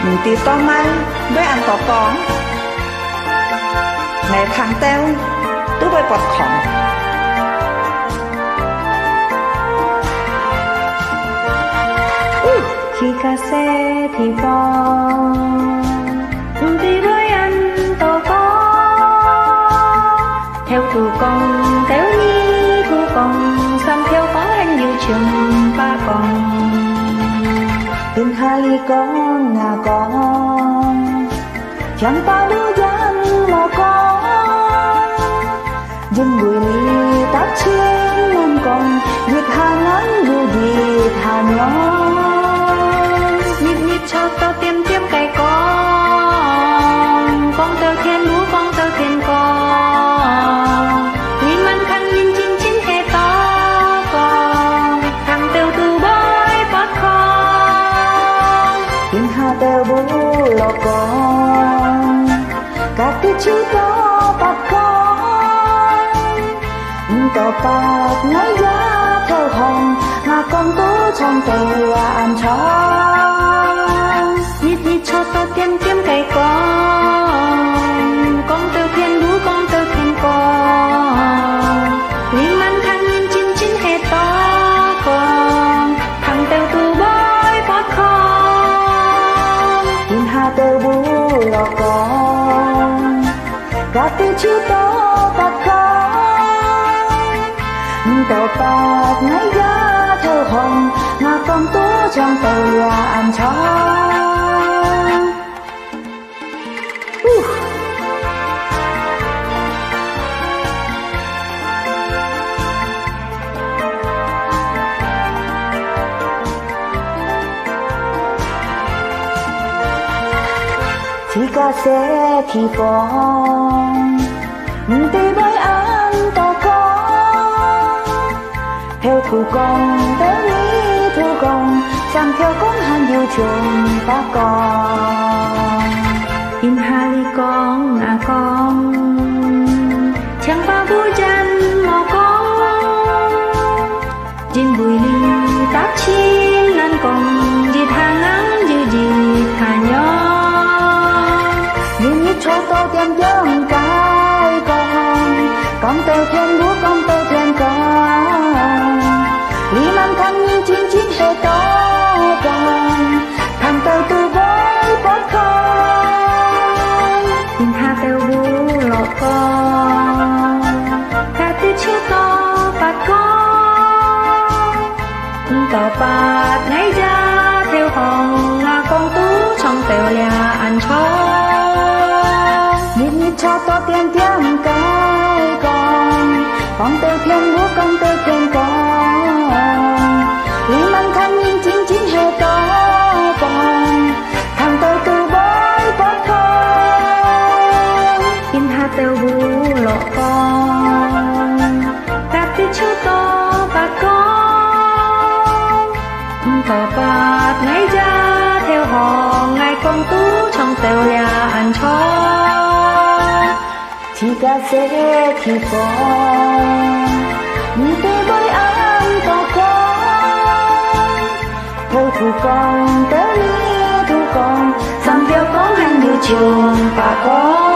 mình tì to mai với ăn tỏ con ngày tháng teo tôi với bọt khỏng khi ca xe thì vòng đi với anh tỏ con theo thủ công theo ni thủ công xăm theo có anh như trường ba con tin hai con ngà con chẳng ta đứa gian là con dân bụi ly tát trên non con việc hàng ngắn dù gì thà nhỏ nhịp nhịp cho tao tiêm tiêm cày con tơ thiên lúa con tơ thiên con vì man khăn nhìn chín chín hè to con thằng tiêu từ bói bót con tin hà teo bố lò con cả cái chữ đó bạc con tao bạc nói giá theo hồng mà con tú trong tay ăn chó nhịp nhịp cho tao tiêm tiêm cày con tơ thiên lúa con tơ thiên con vì man khăn nhìn chín chín hè to con thằng tiêu từ bói bót con tin hà teo bố lò con cả cái chữ đó bạc con tao bạc nói giá theo hồng mà con tú trong tay ăn chó chỉ ca xe thì phong tê với ăn to con theo thủ công tới lý thủ công sang theo con hàng yêu trường ta con in hai con à con chẳng bao vui chân mò con trên bụi ly tát chín nan con dịt hàng ngắn như dịt thả nhỏ nhìn như cho tôi tiền giống cái con tơ thiên lúa con tơ thiên con lý man khăn như chín chín hệ to con thằng tơ từ với bót con in hà teo bú lọ con ta tiết chiếc to bạt con tỏ bạt ngay ra theo hồng là con tú trong tèo nhà ăn chó nhìn cho tôi tiền tiếng cái con tơ thiên lúa con tơ thiên con lý man khăn nhìn chín chín hệ to con thằng tơ từ với bót con in hà teo bú lọ con ta tiết chiếc to bạt con tỏ bạt ngay ra theo hồng ngày con tú trong tèo nhà ăn chó chỉ ca xe thì phong nhìn tê với ăn to con theo thủ con tới lý thủ con sang theo con hàng như trường và con